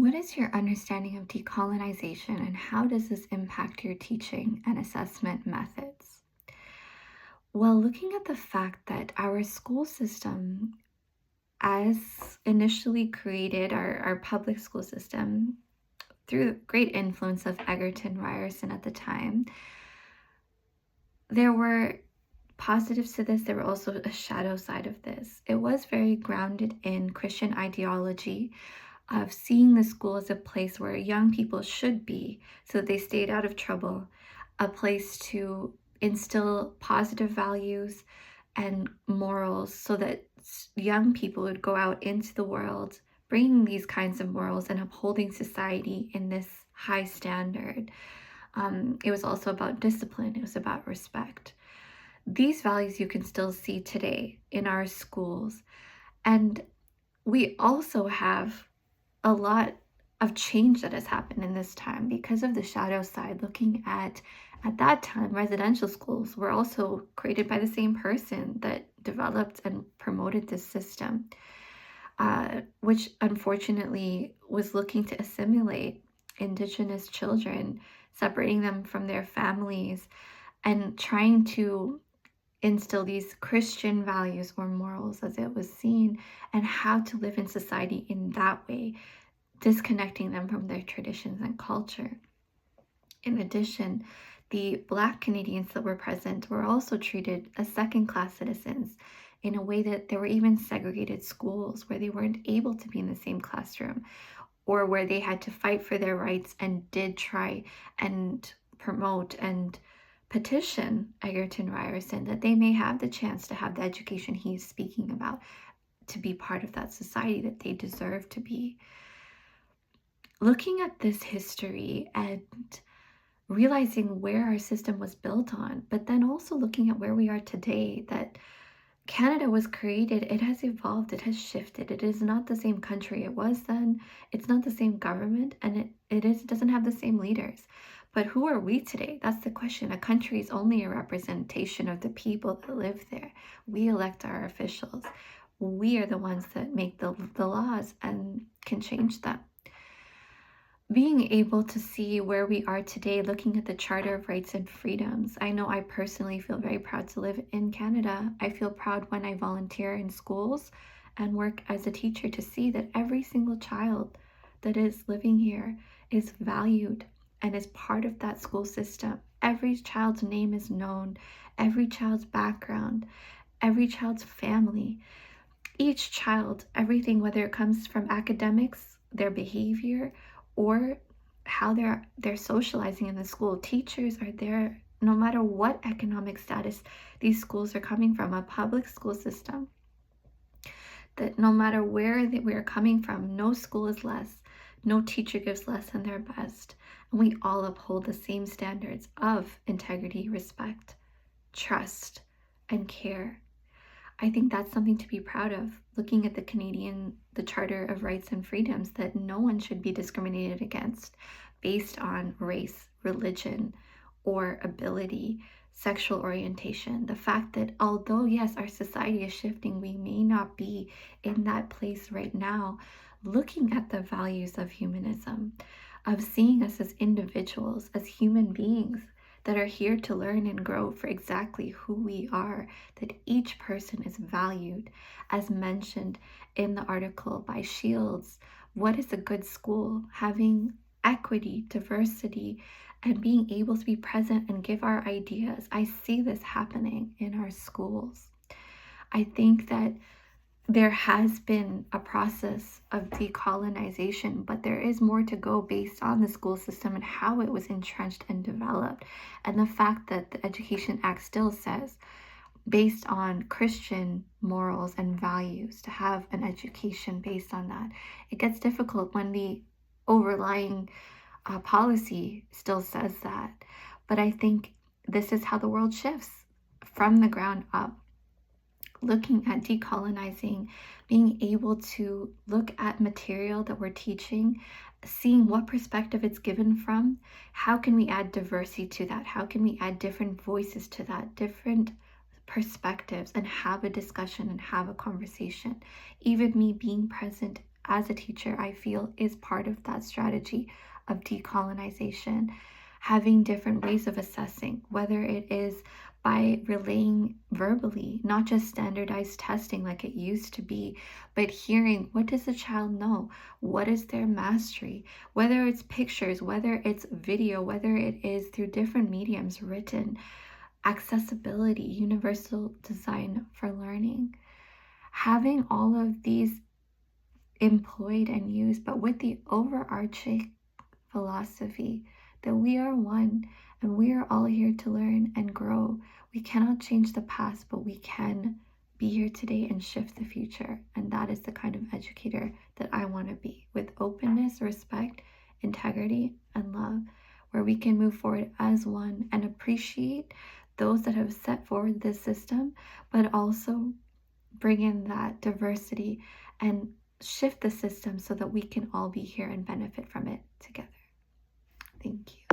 What is your understanding of decolonization and how does this impact your teaching and assessment methods? Well, looking at the fact that our school system, as initially created, our public school system, through great influence of Egerton Ryerson at the time, there were positives to this. There were also a shadow side of this. It was very grounded in Christian ideology of seeing the school as a place where young people should be so that they stayed out of trouble, a place to instill positive values and morals so that young people would go out into the world bringing these kinds of morals and upholding society in this high standard. It was also about discipline, it was about respect. These values you can still see today in our schools. And we also have a lot of change that has happened in this time because of the shadow side. Looking at that time, residential schools were also created by the same person that developed and promoted this system, which unfortunately was looking to assimilate indigenous children, separating them from their families and trying to instill these Christian values or morals as it was seen, and how to live in society in that way, disconnecting them from their traditions and culture. In addition, the Black Canadians that were present were also treated as second-class citizens in a way that there were even segregated schools where they weren't able to be in the same classroom, or where they had to fight for their rights and did try and promote and petition Egerton Ryerson that they may have the chance to have the education he's speaking about, to be part of that society that they deserve to be. Looking at this history and realizing where our system was built on, but then also looking at where we are today, that Canada was created, it has evolved, it has shifted. It is not the same country it was then. It's not the same government, and it doesn't have the same leaders. But who are we today? That's the question. A country is only a representation of the people that live there. We elect our officials. We are the ones that make the laws and can change them. Being able to see where we are today, looking at the Charter of Rights and Freedoms, I know I personally feel very proud to live in Canada. I feel proud when I volunteer in schools and work as a teacher to see that every single child that is living here is valued and is part of that school system. Every child's name is known, every child's background, every child's family. Each child, everything, whether it comes from academics, their behavior, or how they're socializing in the school. Teachers are there no matter what economic status these schools are coming from, a public school system that no matter where we are coming from, no school is less, no teacher gives less than their best, and we all uphold the same standards of integrity, respect, trust, and care. I think that's something to be proud of, looking at the Charter of Rights and Freedoms, that no one should be discriminated against based on race, religion, or ability, sexual orientation. The fact that although, yes, our society is shifting, we may not be in that place right now, looking at the values of humanism, of seeing us as individuals, as human beings that are here to learn and grow for exactly who we are, that each person is valued, as mentioned in the article by Shields. What is a good school? Having equity, diversity, and being able to be present and give our ideas. I see this happening in our schools. I think that there has been a process of decolonization, but there is more to go based on the school system and how it was entrenched and developed. And the fact that the Education Act still says, based on Christian morals and values, to have an education based on that. It gets difficult when the overlying policy still says that. But I think this is how the world shifts from the ground up. Looking at decolonizing, being able to look at material that we're teaching, seeing what perspective it's given from, how can we add diversity to that? How can we add different voices to that, different perspectives, and have a discussion and have a conversation? Even me being present as a teacher, I feel is part of that strategy of decolonization. Having different ways of assessing, whether it is by relaying verbally, not just standardized testing like it used to be, but hearing what does the child know? What is their mastery? Whether it's pictures, whether it's video, whether it is through different mediums, written, accessibility, universal design for learning. Having all of these employed and used, but with the overarching philosophy that we are one and we are all here to learn and grow. We cannot change the past, but we can be here today and shift the future. And that is the kind of educator that I want to be, with openness, respect, integrity, and love, where we can move forward as one and appreciate those that have set forward this system, but also bring in that diversity and shift the system so that we can all be here and benefit from it together. Thank you.